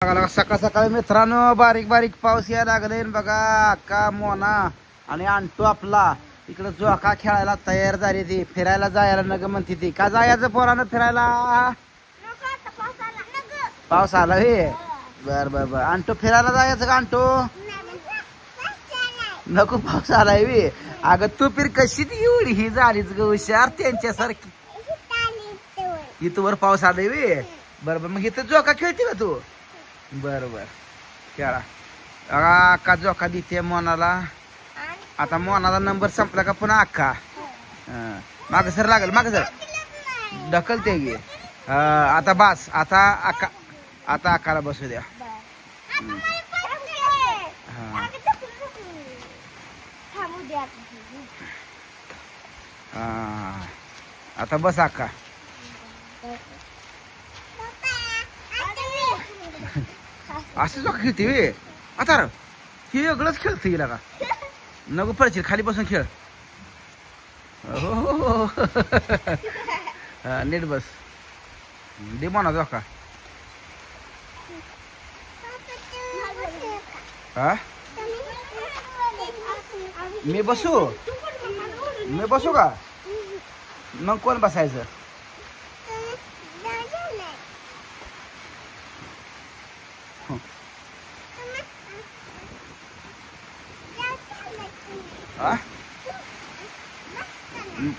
सकाळ सकाळी मित्रांनो बारीक बारीक पाऊस यायला लागले बघा. अक्का मोना आणि आणतो आपला इकडे जोका खेळायला तयार झाली. ती फिरायला जायला नग म्हणते. ती का जायचं पोरानं फिरायला? पाऊस आला हे. बर बर बर आणतो फिरायला जायचं का आणतो? नको पाऊस आलाय वे. अगं तू फिर कशी ती एवढी ही झालीच ग हुशार त्यांच्यासारखी. इथवर पाऊस आलाय वे. बरोबर मग इथं जोका खेळते का तू? बरोबर खेळा. अक्का जोका देते मोनाला. आता मोनाला नंबर संपला का पुन्हा अक्का माग सर लागल. माग सर ढकलते गे. आता बस आता अक्का. आता अक्काला बसू द्या. आता बस अक्का. असं जोका खेळते वे. आता हे वेगळंच खेळते गेला का? नको पडशील खाली बसून खेळ. हो नीट बस. दे म्हणा जोका. हा मी बसू. मी बसू का? मग कोण बसायचं?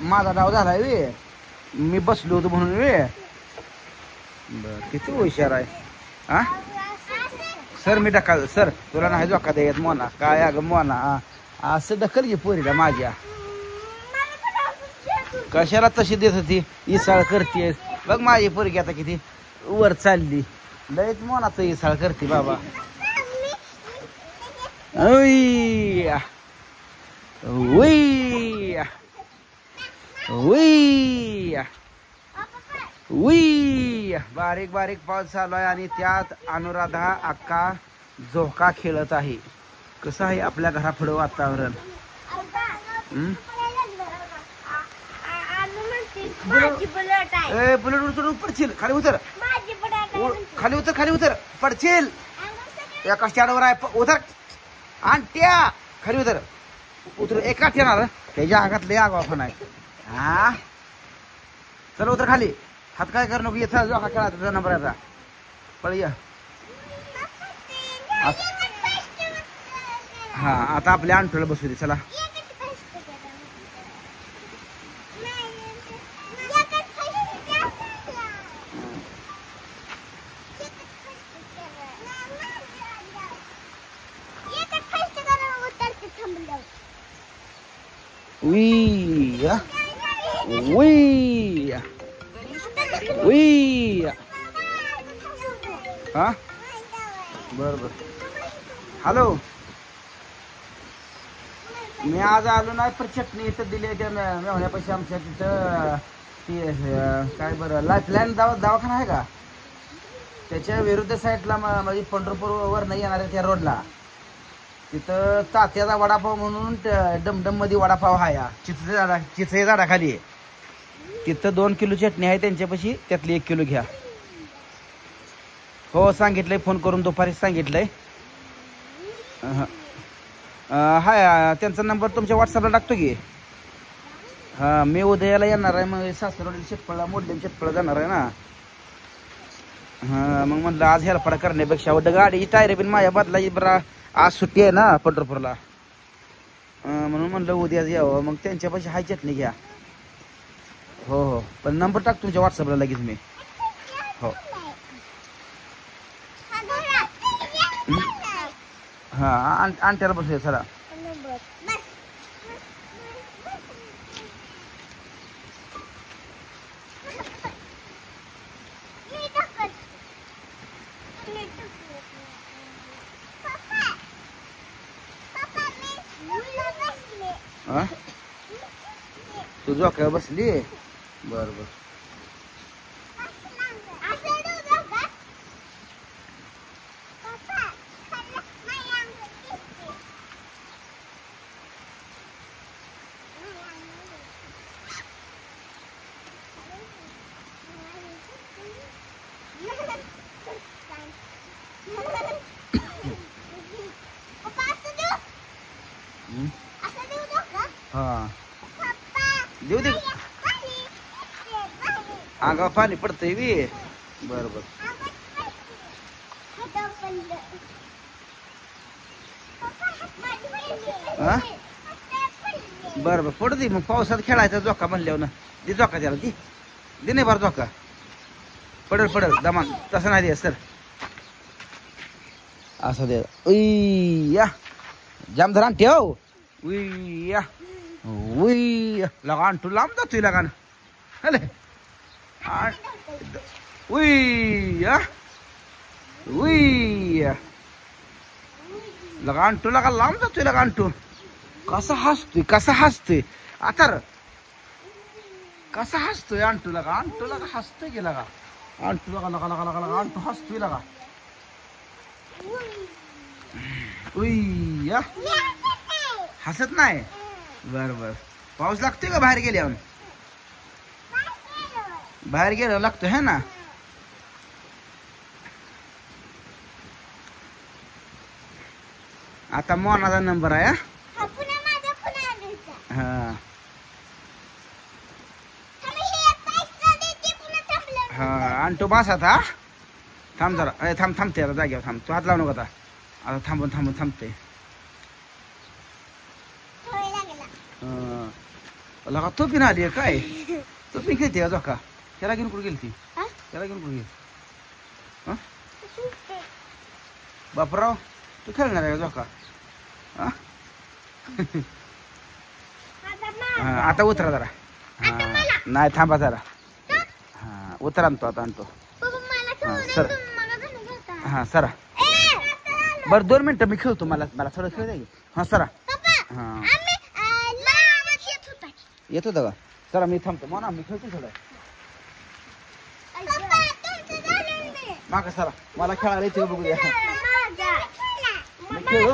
माझा डाव झालाय वे. मी बसलो होतो म्हणून वे. बर किती हुशार आहे. हा सर मी ढकल. सर तुला नाही जोका द्यायत मोना. काय अगं मोना असं ढकल घे पोरीला माझ्या. कशाला तशी देत होती? इसाळ करते बघ माझी पोरगी आता किती वर चालली. लयच मोनाचं इसाळ करते बाबा. बारीक बारीक पाऊस चालू आहे आणि त्यात अनुराधा अक्का झोका खेळत आहे. कसं आहे आपल्या घरापुढं वातावरण? बुलेट उचलून पडशील. खाली उतर. खाली उतर. खाली उतर पडशील. एका स्टँडवर आहे उतर. आणत्या खाली उतर. उतर एका ठेणार त्याच्या आगात लय आगाव पण आहे. हा चल उतर खाली. हात काय कर नको. येत जो हा खेळा तुझा नंबर आहे. पळ या. हा आता आपल्या आणठोला बसू दे. चला हा बरोबर. हॅलो मी आज आलो नाही पण चटणी इथं दिली त्या मेहण्यापाशी आमच्या तिथं. ती काय बरं लाईफलाईन दवाखाना आहे का? त्याच्या विरुद्ध साईडला म्हणजे पंढरपूर वर नाही येणार त्या रोडला. तिथं तात्याचा वडापाव म्हणून डमडम मध्ये वडापाव हा या चिचे झाडाखाली. तिथं 2 किलो चटणी आहे त्यांच्यापाशी. त्यातली 1 किलो घ्या. हो सांगितलंय फोन करून दुपारी सांगितलंय. हाय त्यांचा नंबर तुमच्या व्हॉट्सअपला टाकतो की. हा मी उद्याला येणार आहे. मग सासरवाडी शेतपळला मोडलेम शेतपळला जाणार आहे ना. हा मग म्हणलं आज हेलपाडा करण्यापेक्षा गाडीची टायर बिन माझ्या बदलाची बरा. आज सुट्टी आहे ना पंढरपूरला. म्हणून म्हणलं उद्याच यावं. मग त्यांच्यापाशी हाय चटणी घ्या. हो हो पण नंबर टाक तुमच्या व्हॉट्सअपला लगेच मी. हो हा आणत्याला बसूया चला. तू झोक्यावर बसली. बर बर अंगावर पाणी पडतंय बी. बर बर हा बर बर पडू दे मग. पावसात खेळायचा झोका म्हणल्यावर ना दे झोका त्याला दे नाही बरं झोका. पडल पडल दमान तसं नाही दे सर असं दे. उय्या जाम धरान ठेव. उय्या उय्या लगान तू लांब जातोय लगान हले. उय्या उय्या लगान तू लगा लांब जातोय लगान तू. कसा हसतोय आता कसा हसतोय अंटू लगा हसतोय की लगा. अंटू लगा लगा लगा लगा लगा अंटू हसतोय लगा. उय्या हसत नाही. बर बर पाऊस लागतोय का बाहेर गेल्यावर. बाहेर गेल्यावर लागतोय है ना. आता मोनाचा नंबर आहे. हा हा अंटू बास आता. थांब जरा थांबते आता जाग्यावर थांब. तू हात लावू नको आता थांबून थांबते. लगा तो पिन आली काय. तो पिन खेळते का झोका. त्याला घेऊन कुठे गेली. त्याला घेऊन कुठे गेली. बापराव तू खेळणार आहे का झोका. आता उतरा जरा. नाही थांबा जरा. हा उतरा आणतो आता आणतो. सर हा सरा बर 2 मिनिटं मी खेळतो. मला थोडं खेळ द्या. हा सरा हा येत होतं का. सरा मी थांबतो म्हणा मी खेळतो थोडं. माका सरा मला खेळायला येते बघू द्या. खेळ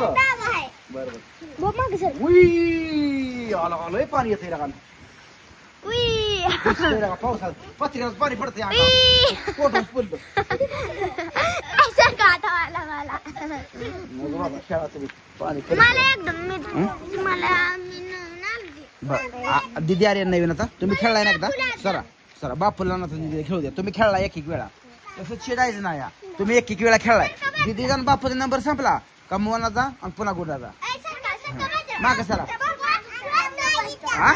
बर बर. उई आलोय पाणी येते लगा. पावसात पत्रिकाच पाणी पडतंय पोटच पडलं. खेळा तुम्ही पाणी दिदी आले नवीन आता. तुम्ही खेळलाय ना एकदा. सरा बापूला ना खेळू द्या. तुम्ही खेळला एक वेळा तसं चिडायचं नाही. तुम्ही एक वेळा खेळलाय. दिदीचा आणि बापूचा नंबर संपला का मोनाचा आणि पुन्हा गुडाचा. माग सरा हा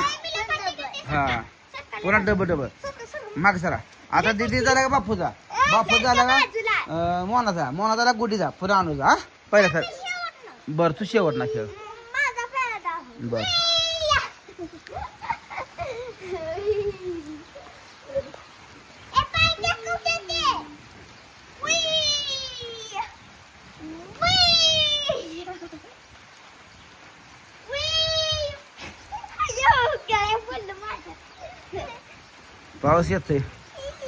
पुन्हा डबल माग सरा. आता दिदी झाला का बापूचा झाला का मोना झाला गुडीचा पुन्हा आणूचा. हा पहिला सर बर तू शेवट ना खेळ. बर पाऊस येतोय.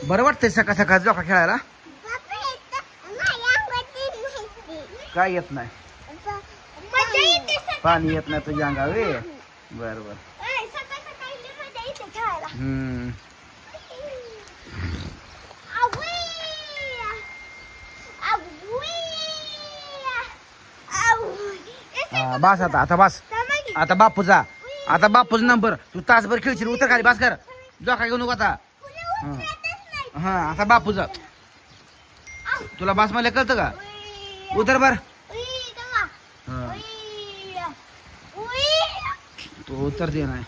बरं वाटतंय सकाळ झोका खेळायला. काय येत नाही. पाणी येत नाही तुझ्या अंगावे. बर बर बस आता बस. आता बापूचा नंबर. तू तासभर खेळशील. उतर खाली बस कर. झोका घेऊ नको आता. हा आता बापूचा तुला बास मला कळतं का. उतर बर. तू उतर दे नाही.